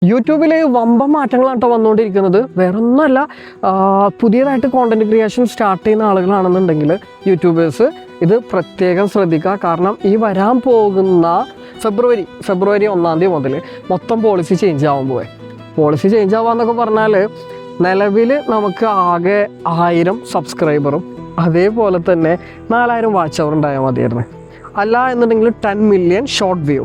യൂട്യൂബിൽ വമ്പൻ മാറ്റങ്ങളാണ് കേട്ടോ വന്നുകൊണ്ടിരിക്കുന്നത്. വേറൊന്നുമല്ല, പുതിയതായിട്ട് കോണ്ടന്റ് ക്രിയേഷൻ സ്റ്റാർട്ട് ചെയ്യുന്ന ആളുകളാണെന്നുണ്ടെങ്കിൽ യൂട്യൂബേഴ്സ് ഇത് പ്രത്യേകം ശ്രദ്ധിക്കുക. കാരണം ഈ വരാൻ പോകുന്ന ഫെബ്രുവരി 1 മുതൽ മൊത്തം പോളിസി ചേഞ്ച് ആവാൻ പോവേ. പോളിസി ചേഞ്ച് ആവാന്നൊക്കെ പറഞ്ഞാൽ നിലവിൽ നമുക്ക് ആകെ 1000 സബ്സ്ക്രൈബറും അതേപോലെ തന്നെ 4000 വാച്ച് അവർ ഉണ്ടായാൽ മതിയായിരുന്നു. അല്ല എന്നുണ്ടെങ്കിൽ 10 മില്യൺ ഷോർട്ട് വ്യൂ.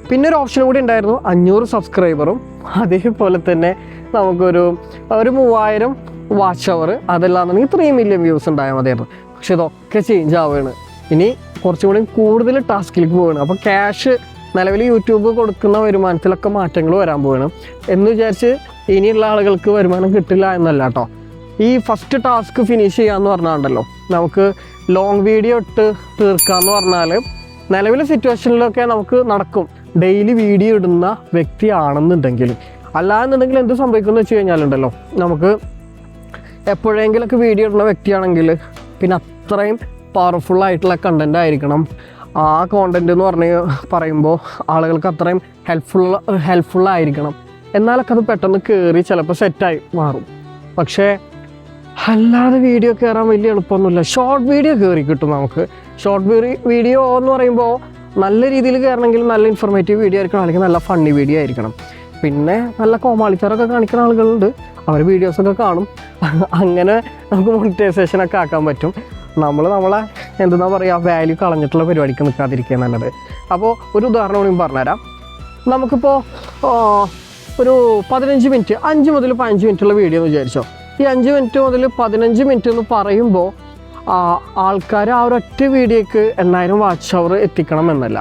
പിന്നെ ഒരു ഓപ്ഷൻ കൂടി ഉണ്ടായിരുന്നു 500 സബ്സ്ക്രൈബറും അതേപോലെ തന്നെ നമുക്കൊരു 3000 വാച്ച് അവർ, അതല്ലാന്നുണ്ടെങ്കിൽ 3 മില്യൺ വ്യൂസ് ഉണ്ടായാൽ മതിയായിരുന്നു. പക്ഷെ ഇതൊക്കെ ചേഞ്ച് ആവുകയാണ്. ഇനി കുറച്ചും കൂടി കൂടുതൽ ടാസ്കിലേക്ക് പോവുകയാണ്. അപ്പോൾ ക്യാഷ് നിലവിൽ യൂട്യൂബ് കൊടുക്കുന്ന വരുമാനത്തിലൊക്കെ മാറ്റങ്ങൾ വരാൻ പോവുകയാണ്. എന്ന് വിചാരിച്ച് ഇനിയുള്ള ആളുകൾക്ക് വരുമാനം കിട്ടില്ല എന്നല്ല കേട്ടോ. ഈ ഫസ്റ്റ് ടാസ്ക് ഫിനിഷ് ചെയ്യാമെന്ന് പറഞ്ഞാണ്ടല്ലോ, നമുക്ക് ലോങ് വീഡിയോ ഇട്ട് തീർക്കാമെന്ന് പറഞ്ഞാൽ നിലവിലെ സിറ്റുവേഷനിലൊക്കെ നമുക്ക് നടക്കും. ഡെയിലി വീഡിയോ ഇടുന്ന വ്യക്തിയാണെന്നുണ്ടെങ്കിൽ. അല്ലാന്നുണ്ടെങ്കിൽ എന്ത് സംഭവിക്കുമെന്ന് വെച്ച് കഴിഞ്ഞാലുണ്ടല്ലോ, നമുക്ക് എപ്പോഴെങ്കിലൊക്കെ വീഡിയോ ഇടുന്ന വ്യക്തിയാണെങ്കിൽ പിന്നെ അത്രയും പവർഫുള്ളായിട്ടുള്ള കണ്ടൻ്റ് ആയിരിക്കണം. ആ കോണ്ടൻ്റ് എന്ന് പറയുമ്പോൾ ആളുകൾക്ക് അത്രയും ഹെൽപ്ഫുള്ളായിരിക്കണം. എന്നാലൊക്കെ അത് പെട്ടെന്ന് കയറി ചിലപ്പോൾ സെറ്റായി മാറും. പക്ഷേ അല്ലാതെ വീഡിയോ കയറാൻ വലിയ എളുപ്പമൊന്നുമില്ല. ഷോർട്ട് വീഡിയോ കയറി കിട്ടും നമുക്ക്. ഷോർട്ട് വീഡിയോ എന്ന് പറയുമ്പോൾ നല്ല രീതിയിൽ കയറണമെങ്കിൽ നല്ല ഇൻഫോർമേറ്റീവ് വീഡിയോ ആയിരിക്കണം, അല്ലെങ്കിൽ നല്ല ഫണ്ണി വീഡിയോ ആയിരിക്കണം. പിന്നെ നല്ല കോമാളിത്തരമൊക്കെ കാണിക്കുന്ന ആളുകളുണ്ട്, അവർ വീഡിയോസൊക്കെ കാണും. അങ്ങനെ നമുക്ക് മോണിറ്റൈസേഷനൊക്കെ ആക്കാൻ പറ്റും. നമ്മളെ എന്താ പറയുക, വാല്യൂ കളഞ്ഞിട്ടുള്ള പരിപാടിക്ക് നിൽക്കാതിരിക്കുക നല്ലത്. അപ്പോൾ ഒരു ഉദാഹരണം കൂടി പറഞ്ഞുതരാം. നമുക്കിപ്പോൾ ഒരു 15 മിനിറ്റ് 5 മുതൽ 15 മിനിറ്റുള്ള വീഡിയോ എന്ന് വിചാരിച്ചോ. ഈ 5 മിനിറ്റ് മുതൽ 15 മിനിറ്റ് എന്ന് പറയുമ്പോൾ ആൾക്കാർ ആ ഒരൊറ്റ വീഡിയോക്ക് 8000 വാച്ച് അവർ എത്തിക്കണം എന്നല്ല.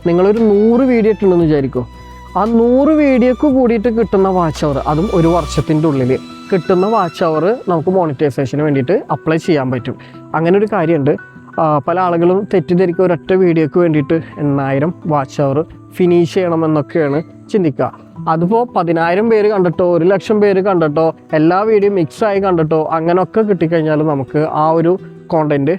നിങ്ങളൊരു 100 വീഡിയോ ഇട്ടുണ്ടെന്ന് വിചാരിക്കും. ആ 100 വീഡിയോക്ക് കൂടിയിട്ട് കിട്ടുന്ന വാച്ച് അവർ, അതും ഒരു വർഷത്തിൻ്റെ ഉള്ളിൽ കിട്ടുന്ന വാച്ച് അവർ നമുക്ക് മോണിറ്റൈസേഷന് വേണ്ടിയിട്ട് അപ്ലൈ ചെയ്യാൻ പറ്റും. അങ്ങനെ ഒരു കാര്യമുണ്ട്. പല ആളുകളും തെറ്റിദ്ധരിക്കുക ഒരൊറ്റ വീഡിയോക്ക് വേണ്ടിയിട്ട് 8000 വാച്ച് അവർ ഫിനിഷ് ചെയ്യണമെന്നൊക്കെയാണ് ചിന്തിക്കുക. അതിപ്പോൾ 10,000 പേര് കണ്ടിട്ടോ 1,00,000 പേര് കണ്ടിട്ടോ എല്ലാ വീഡിയോ മിക്സായി കണ്ടിട്ടോ അങ്ങനെയൊക്കെ കിട്ടിക്കഴിഞ്ഞാൽ നമുക്ക് ആ ഒരു കോണ്ടൻറ്റ്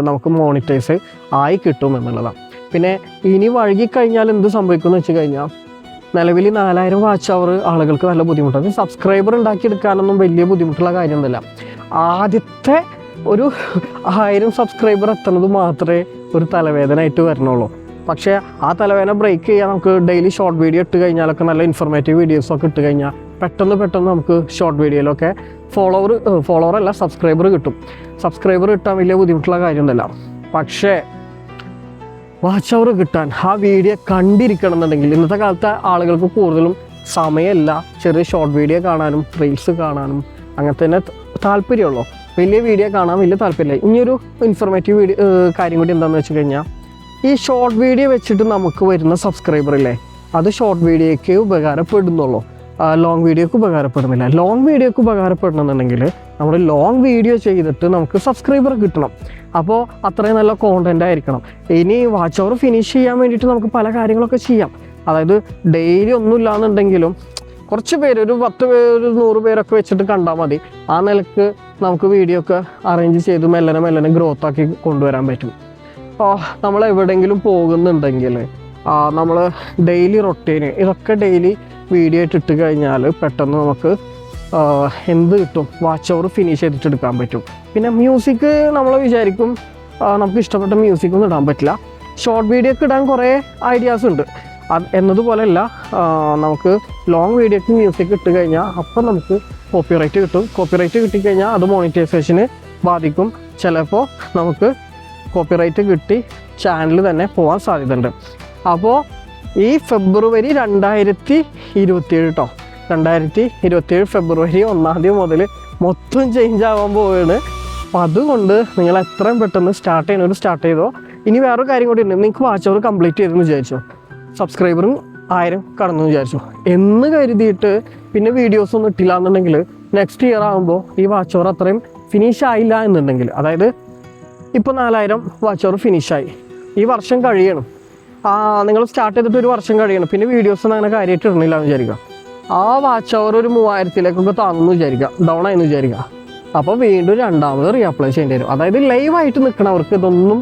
നമുക്ക് മോണിറ്റൈസ് ആയി കിട്ടും എന്നുള്ളതാണ്. പിന്നെ ഇനി വഴുകിക്കഴിഞ്ഞാൽ എന്ത് സംഭവിക്കുമെന്ന് വെച്ച് കഴിഞ്ഞാൽ, നിലവിൽ 4000 വാച്ച് അവർ ആളുകൾക്ക് നല്ല ബുദ്ധിമുട്ടാണ്. സബ്സ്ക്രൈബർ ഉണ്ടാക്കിയെടുക്കാനൊന്നും വലിയ ബുദ്ധിമുട്ടുള്ള കാര്യമൊന്നുമില്ല. ആദ്യത്തെ ഒരു 1000 സബ്സ്ക്രൈബർ എത്തുന്നത് മാത്രമേ ഒരു തലവേദനയായിട്ട് വരണുള്ളൂ. പക്ഷേ ആ തലവേദന ബ്രേക്ക് ചെയ്യാൻ നമുക്ക് ഡെയിലി ഷോർട്ട് വീഡിയോ ഇട്ട് കഴിഞ്ഞാലൊക്കെ നല്ല ഇൻഫോർമേറ്റീവ് വീഡിയോസൊക്കെ ഇട്ട് കഴിഞ്ഞാൽ പെട്ടെന്ന് നമുക്ക് ഷോർട്ട് വീഡിയോയിലൊക്കെ ഫോളോവറല്ല സബ്സ്ക്രൈബർ കിട്ടും. സബ്സ്ക്രൈബർ കിട്ടാൻ വലിയ ബുദ്ധിമുട്ടുള്ള കാര്യമൊന്നുമില്ല. പക്ഷേ വാച്ച് അവർ കിട്ടാൻ, ആ വീഡിയോ കണ്ടിരിക്കണം എന്നുണ്ടെങ്കിൽ ഇന്നത്തെ കാലത്തെ ആളുകൾക്ക് കൂടുതലും സമയമല്ല ചെറിയ ഷോർട്ട് വീഡിയോ കാണാനും റീൽസ് കാണാനും അങ്ങനെ തന്നെ താല്പര്യമുള്ളൂ. വലിയ വീഡിയോ കാണാൻ വലിയ താല്പര്യമില്ല. ഇനിയൊരു ഇൻഫോർമേറ്റീവ് കാര്യം കൂടി എന്താണെന്ന് വെച്ച് കഴിഞ്ഞാൽ, ഈ ഷോർട്ട് വീഡിയോ വെച്ചിട്ട് നമുക്ക് വരുന്ന സബ്സ്ക്രൈബറില്ലേ, അത് ഷോർട്ട് വീഡിയോയ്ക്ക് ഉപകാരപ്പെടുന്നുള്ളൂ, ലോങ് വീഡിയോക്ക് ഉപകാരപ്പെടുന്നില്ല. ലോങ് വീഡിയോക്ക് ഉപകാരപ്പെടണമെന്നുണ്ടെങ്കിൽ നമ്മൾ ലോങ് വീഡിയോ ചെയ്തിട്ട് നമുക്ക് സബ്സ്ക്രൈബർ കിട്ടണം. അപ്പോൾ അത്രയും നല്ല കോണ്ടൻ്റ് ആയിരിക്കണം. ഇനി വാച്ച് അവർ ഫിനിഷ് ചെയ്യാൻ വേണ്ടിയിട്ട് നമുക്ക് പല കാര്യങ്ങളൊക്കെ ചെയ്യാം. അതായത് ഡെയിലി ഒന്നുമില്ല എന്നുണ്ടെങ്കിലും കുറച്ച് പേര്, ഒരു 10 പേര് 100 പേരൊക്കെ വെച്ചിട്ട് കണ്ടാൽ മതി. ആ നിലക്ക് നമുക്ക് വീഡിയോ ഒക്കെ അറേഞ്ച് ചെയ്ത് മെല്ലനെ ഗ്രോത്ത് ആക്കി കൊണ്ടുവരാൻ പറ്റും. നമ്മൾ എവിടെയെങ്കിലും പോകുന്നുണ്ടെങ്കിൽ നമ്മൾ ഡെയിലി റൊട്ടീന് ഇതൊക്കെ ഡെയിലി വീഡിയോ ഇട്ട് കഴിഞ്ഞാൽ പെട്ടെന്ന് നമുക്ക് എന്ത് കിട്ടും, വാച്ച് അവർ ഫിനിഷ് ചെയ്തിട്ട് എടുക്കാൻ പറ്റും. പിന്നെ മ്യൂസിക് നമ്മൾ വിചാരിക്കും നമുക്ക് ഇഷ്ടപ്പെട്ട മ്യൂസിക്കൊന്നും ഇടാൻ പറ്റില്ല. ഷോർട്ട് വീഡിയോക്ക് ഇടാൻ കുറേ ഐഡിയാസ് ഉണ്ട്. എന്നതുപോലെയല്ല, നമുക്ക് ലോങ് വീഡിയോക്ക് മ്യൂസിക് ഇട്ട് കഴിഞ്ഞാൽ അപ്പം നമുക്ക് കോപ്പിറൈറ്റ് കിട്ടും. കോപ്പിറൈറ്റ് കിട്ടിക്കഴിഞ്ഞാൽ അത് മോണിറ്റൈസേഷന് ബാധിക്കും. ചിലപ്പോൾ നമുക്ക് കോപ്പിറൈറ്റ് കിട്ടി ചാനൽ തന്നെ പോകാൻ സാധ്യതയുണ്ട്. അപ്പോൾ ഈ ഫെബ്രുവരി 2027 കേട്ടോ, 2027 ഫെബ്രുവരി 1 മുതൽ മൊത്തം ചേഞ്ച് ആവാൻ പോവുകയാണ്. അപ്പം അതുകൊണ്ട് നിങ്ങൾ എത്രയും പെട്ടെന്ന് സ്റ്റാർട്ട് ചെയ്തോ. ഇനി വേറൊരു കാര്യം കൂടി ഉണ്ട്. നിങ്ങൾക്ക് വാച്ച് അവർ കംപ്ലീറ്റ് ചെയ്തെന്ന് വിചാരിച്ചോ, സബ്സ്ക്രൈബറും 1000 കടന്നു വിചാരിച്ചോ എന്ന് കരുതിയിട്ട് പിന്നെ വീഡിയോസ് ഒന്നും ഇട്ടില്ല എന്നുണ്ടെങ്കിൽ നെക്സ്റ്റ് ഇയർ ആകുമ്പോൾ ഈ വാച്ച് അവർ അത്രയും ഫിനിഷ് ആയില്ല എന്നുണ്ടെങ്കിൽ, അതായത് ഇപ്പോൾ 4000 വാച്ച് അവർ ഫിനിഷായി, ഈ വർഷം കഴിയണം, നിങ്ങൾ സ്റ്റാർട്ട് ചെയ്തിട്ട് ഒരു വർഷം കഴിയണം, പിന്നെ വീഡിയോസ് ഒന്നും അങ്ങനെ കാര്യമായിട്ട് ഇടണില്ല എന്ന് വിചാരിക്കുക. ആ വാച്ച് അവർ ഒരു 3000-ലേക്കൊക്കെ താന്നു വിചാരിക്കുക, ഡൗൺ ആയെന്ന് വിചാരിക്കുക. അപ്പോൾ വീണ്ടും രണ്ടാമത് റീഅപ്ലൈ ചെയ്യേണ്ടി വരും. അതായത് ലൈവായിട്ട് നിൽക്കണവർക്ക് ഇതൊന്നും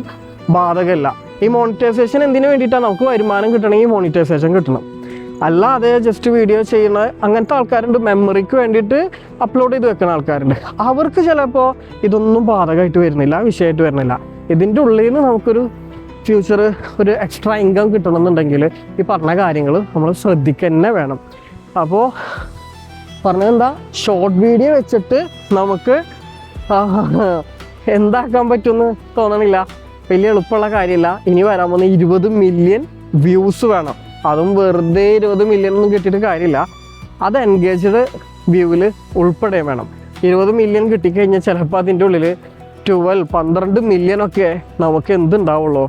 ബാധകമല്ല. ഈ മോണിറ്റൈസേഷൻ എന്തിനു വേണ്ടിയിട്ടാണ്? നമുക്ക് വരുമാനം കിട്ടണമെങ്കിൽ മോണിറ്റൈസേഷൻ കിട്ടണം. അല്ലാതെ ജസ്റ്റ് വീഡിയോ ചെയ്യുന്ന അങ്ങനത്തെ ആൾക്കാരുണ്ട്, മെമ്മറിക്ക് വേണ്ടിയിട്ട് അപ്ലോഡ് ചെയ്ത് വെക്കുന്ന ആൾക്കാരുണ്ട്. അവർക്ക് ചിലപ്പോൾ ഇതൊന്നും ബാധകമായിട്ട് വരുന്നില്ല, വിഷയമായിട്ട് വരുന്നില്ല. ഇതിൻ്റെ ഉള്ളിൽ നിന്ന് നമുക്കൊരു ഫ്യൂച്ചർ ഒരു എക്സ്ട്രാ ഇൻകം കിട്ടണമെന്നുണ്ടെങ്കിൽ ഈ പറഞ്ഞ കാര്യങ്ങൾ നമ്മൾ ശ്രദ്ധിക്കുക തന്നെ വേണം. അപ്പോൾ പറഞ്ഞതെന്താ, ഷോർട്ട് വീഡിയോ വെച്ചിട്ട് നമുക്ക് എന്താക്കാൻ പറ്റുമെന്ന് തോന്നണില്ല. വലിയ എളുപ്പമുള്ള കാര്യമില്ല. ഇനി വരാൻ പോകുന്ന 20 മില്യൺ വ്യൂസ് വേണം. അതും വെറുതെ 20 മില്യൺ ഒന്നും കിട്ടിയിട്ട് കാര്യമില്ല. അത് എൻഗേജ്ഡ് വ്യൂവിൽ ഉൾപ്പെടെ വേണം. 20 മില്യൺ കിട്ടിക്കഴിഞ്ഞാൽ ചിലപ്പോൾ അതിൻ്റെ ഉള്ളിൽ 12-12 മില്യണൊക്കെ നമുക്ക് എന്തുണ്ടാവുള്ളൂ,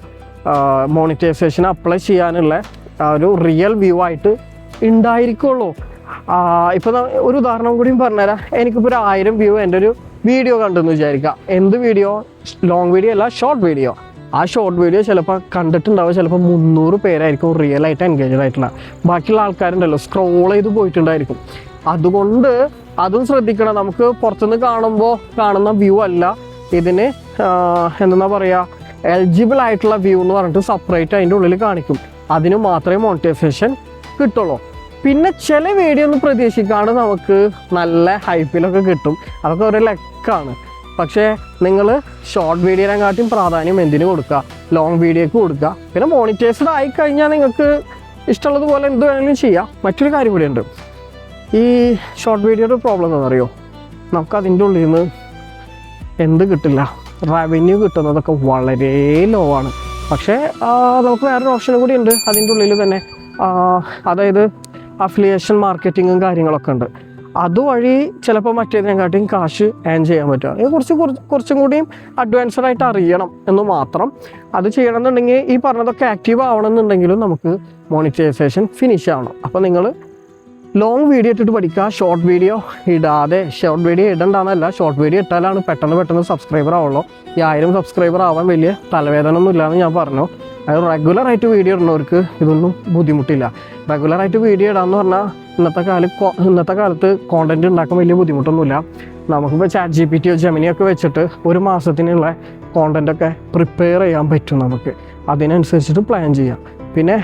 മോണിറ്റൈസേഷൻ അപ്ലൈ ചെയ്യാനുള്ള ഒരു റിയൽ വ്യൂ ആയിട്ട് ഉണ്ടായിരിക്കുള്ളൂ. ഇപ്പോൾ ഒരു ഉദാഹരണം കൂടിയും പറഞ്ഞുതരാം. എനിക്കിപ്പോൾ ഒരു 1000 വ്യൂ എൻ്റെ ഒരു വീഡിയോ കണ്ടെന്ന് വിചാരിക്കുക. എന്ത് വീഡിയോ? ലോങ് വീഡിയോ അല്ല, ഷോർട്ട് വീഡിയോ. ആ ഷോർട്ട് വീഡിയോ ചിലപ്പോൾ കണ്ടിട്ടുണ്ടാവും, ചിലപ്പോൾ 300 പേരായിരിക്കും റിയലായിട്ട് എൻഗേജഡ് ആയിട്ടുള്ള. ബാക്കിയുള്ള ആൾക്കാരുണ്ടല്ലോ സ്ക്രോൾ ചെയ്ത് പോയിട്ടുണ്ടായിരിക്കും. അതുകൊണ്ട് അതും ശ്രദ്ധിക്കണം. നമുക്ക് പുറത്തുനിന്ന് കാണുമ്പോൾ കാണുന്ന വ്യൂ അല്ല ഇതിന് എന്താ പറയുക, എലിജിബിൾ ആയിട്ടുള്ള വ്യൂ എന്ന് പറഞ്ഞിട്ട് സെപ്പറേറ്റ് അതിൻ്റെ ഉള്ളിൽ കാണിക്കും. അതിന് മാത്രമേ മോണിറ്റൈസേഷൻ കിട്ടുള്ളൂ. പിന്നെ ചില വീഡിയോ ഒന്നും പ്രതീക്ഷിക്കാണ്ട് നമുക്ക് നല്ല ഹൈപ്പിലൊക്കെ കിട്ടും. അതൊക്കെ ഒരു ലക്കാണ്. പക്ഷേ നിങ്ങൾ ഷോർട്ട് വീഡിയോനെക്കാട്ടും പ്രാധാന്യം എന്തിനു കൊടുക്കുക? ലോങ് വീഡിയോക്ക് കൊടുക്കുക. പിന്നെ മോണിറ്റൈസ്ഡ് ആയിക്കഴിഞ്ഞാൽ നിങ്ങൾക്ക് ഇഷ്ടമുള്ളതുപോലെ എന്ത് വേണമെങ്കിലും ചെയ്യാം. മറ്റൊരു കാര്യം കൂടിയുണ്ട്. ഈ ഷോർട്ട് വീഡിയോയുടെ പ്രോബ്ലം എന്താണെന്നറിയോ? നമുക്ക് അതിൻ്റെ ഉള്ളിൽ നിന്ന് എന്ത് കിട്ടില്ല, റവന്യൂ കിട്ടുന്നതൊക്കെ വളരെ ലോ ആണ്. പക്ഷേ നമുക്ക് വേറൊരു ഓപ്ഷനും കൂടി ഉണ്ട് അതിൻ്റെ ഉള്ളിൽ തന്നെ. അതായത് അഫിലിയേഷൻ മാർക്കറ്റിങ്ങും കാര്യങ്ങളൊക്കെ ഉണ്ട്. അതുവഴി ചിലപ്പോൾ മറ്റേതിനെക്കാട്ടിയും കാശ് ഏൺ ചെയ്യാൻ പറ്റുക. ഇത് കുറച്ചും കൂടിയും അഡ്വാൻസ്ഡ് ആയിട്ട് അറിയണം എന്ന് മാത്രം. അത് ചെയ്യണമെന്നുണ്ടെങ്കിൽ ഈ പറഞ്ഞതൊക്കെ ആക്റ്റീവ് ആവണമെന്നുണ്ടെങ്കിലും നമുക്ക് മോണിറ്റൈസേഷൻ ഫിനിഷ് ആവണം. അപ്പോൾ നിങ്ങൾ ലോങ് വീഡിയോ ഇട്ടിട്ട് പഠിക്കുക, ഷോർട്ട് വീഡിയോ ഇടാതെ. ഷോർട്ട് വീഡിയോ ഇടണ്ടെന്നല്ല, ഷോർട്ട് വീഡിയോ ഇട്ടാലാണ് പെട്ടെന്ന് സബ്സ്ക്രൈബർ ആവുള്ളൂ. ഈ 1000 സബ്സ്ക്രൈബർ ആവാൻ വലിയ തലവേദന ഒന്നും ഇല്ലയെന്ന് ഞാൻ പറഞ്ഞു. അത് റെഗുലറായിട്ട് വീഡിയോ ഇടുന്നവർക്ക് ഇതൊന്നും ബുദ്ധിമുട്ടില്ല. റെഗുലറായിട്ട് വീഡിയോ ഇടാമെന്ന് പറഞ്ഞാൽ ഇന്നത്തെ കാലത്ത് കോണ്ടൻറ്റ് ഉണ്ടാക്കാൻ വലിയ ബുദ്ധിമുട്ടൊന്നുമില്ല. നമുക്കിപ്പോൾ ChatGPT ജെമിനിയൊക്കെ വെച്ചിട്ട് ഒരു മാസത്തിനുള്ള കോണ്ടൻറ്റൊക്കെ പ്രിപ്പയർ ചെയ്യാൻ പറ്റും. നമുക്ക് അതിനനുസരിച്ചിട്ട് പ്ലാൻ ചെയ്യാം. പിന്നെ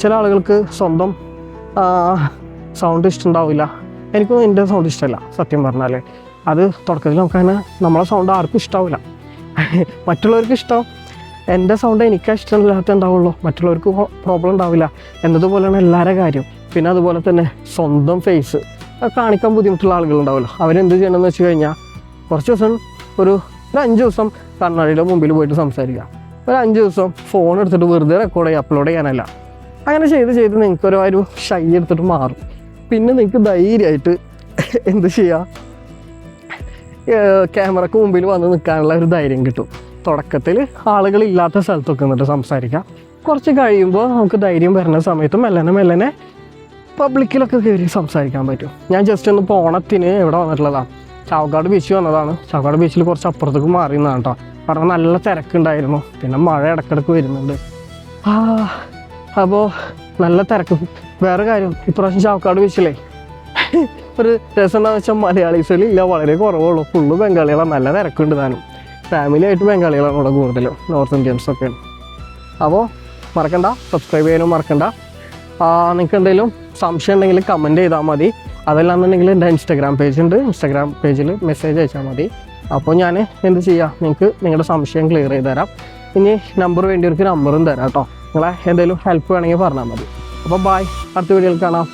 ചില ആളുകൾക്ക് സ്വന്തം സൗണ്ട് ഇഷ്ടമുണ്ടാവില്ല. എനിക്കൊന്നും എൻ്റെ സൗണ്ട് ഇഷ്ടമല്ല സത്യം പറഞ്ഞാൽ. അത് തുടക്കത്തിൽ നമുക്കങ്ങനെ നമ്മളെ സൗണ്ട് ആർക്കും ഇഷ്ടാവില്ല. മറ്റുള്ളവർക്ക് ഇഷ്ടം. എൻ്റെ സൗണ്ട് എനിക്ക് ഇഷ്ടമില്ലാത്ത ഉണ്ടാവുള്ളൂ, മറ്റുള്ളവർക്ക് പ്രോബ്ലം ഉണ്ടാവില്ല എന്നതുപോലെയാണ് എല്ലാവരുടെ കാര്യം. പിന്നെ അതുപോലെ തന്നെ സ്വന്തം ഫേസ് കാണിക്കാൻ ബുദ്ധിമുട്ടുള്ള ആളുകളുണ്ടാവുമല്ലോ. അവരെന്ത് ചെയ്യണമെന്ന് വെച്ച് കഴിഞ്ഞാൽ കുറച്ച് ദിവസം ഒരു 5 ദിവസം കണ്ണാടിയുടെ മുമ്പിൽ പോയിട്ട് സംസാരിക്കുക. ഒരു 5 ദിവസം ഫോൺ എടുത്തിട്ട് വെറുതെ റെക്കോർഡ് ചെയ്യുക, അപ്ലോഡ് ചെയ്യാനല്ല. അങ്ങനെ ചെയ്ത് നിങ്ങൾക്കൊരു ഷൈ എടുത്തിട്ട് മാറും. പിന്നെ നിങ്ങൾക്ക് ധൈര്യമായിട്ട് എന്ത് ചെയ്യുക, ക്യാമറക്ക് മുമ്പിൽ വന്ന് നിൽക്കാനുള്ള ഒരു ധൈര്യം കിട്ടും. തുടക്കത്തിൽ ആളുകളില്ലാത്ത സ്ഥലത്തൊക്കെ നിന്നിട്ട് സംസാരിക്കാം. കുറച്ച് കഴിയുമ്പോൾ നമുക്ക് ധൈര്യം വരുന്ന സമയത്ത് മെല്ലനെ പബ്ലിക്കിലൊക്കെ കയറി സംസാരിക്കാൻ പറ്റും. ഞാൻ ജസ്റ്റ് ഒന്ന് ഓണത്തിന് ഇവിടെ വന്നിട്ടുള്ളതാണ്, ചാവക്കാട് ബീച്ച് വന്നതാണ്. ചാവക്കാട് ബീച്ചിൽ കുറച്ച് അപ്പുറത്തേക്ക് മാറി നിന്നാണ് കേട്ടോ. കാരണം നല്ല തിരക്കുണ്ടായിരുന്നു. പിന്നെ മഴ ഇടയ്ക്കിടയ്ക്ക് വരുന്നുണ്ട്. അപ്പോൾ നല്ല തിരക്ക്. വേറെ കാര്യം, ഇപ്രാവശ്യം ചാവക്കാട് ബീച്ചിലേ ഒരു രസം എന്താണെന്ന് വെച്ചാൽ മലയാളീസിലില്ല, വളരെ കുറവുള്ളൂ. ഫുള്ള് ബംഗാളികളാണ്. നല്ല തിരക്കുണ്ട്. താനും ഫാമിലി ആയിട്ട് ബംഗാളികളാണ് ഇവിടെ കൂടുതലും, നോർത്ത് ഇന്ത്യൻസൊക്കെ. അപ്പോൾ മറക്കണ്ട, സബ്സ്ക്രൈബ് ചെയ്യാനും മറക്കണ്ട. നിങ്ങൾക്ക് എന്തെങ്കിലും സംശയം ഉണ്ടെങ്കിൽ കമൻറ്റ് ചെയ്താൽ മതി. അതല്ലാന്നുണ്ടെങ്കിൽ എൻ്റെ ഇൻസ്റ്റാഗ്രാം പേജ് ഉണ്ട്, ഇൻസ്റ്റാഗ്രാം പേജിൽ മെസ്സേജ് അയച്ചാൽ മതി. അപ്പോൾ ഞാൻ എന്ത് ചെയ്യാം, നിങ്ങൾക്ക് നിങ്ങളുടെ സംശയം ക്ലിയർ ചെയ്ത് തരാം. ഇനി നമ്പർ വേണ്ടിയവർക്ക് നമ്പറും തരാം കേട്ടോ. നിങ്ങളെ എന്തെങ്കിലും ഹെൽപ്പ് വേണമെങ്കിൽ പറഞ്ഞാൽ മതി. അപ്പോൾ ബായ്, അടുത്ത വീഡിയോയിൽ കാണാം.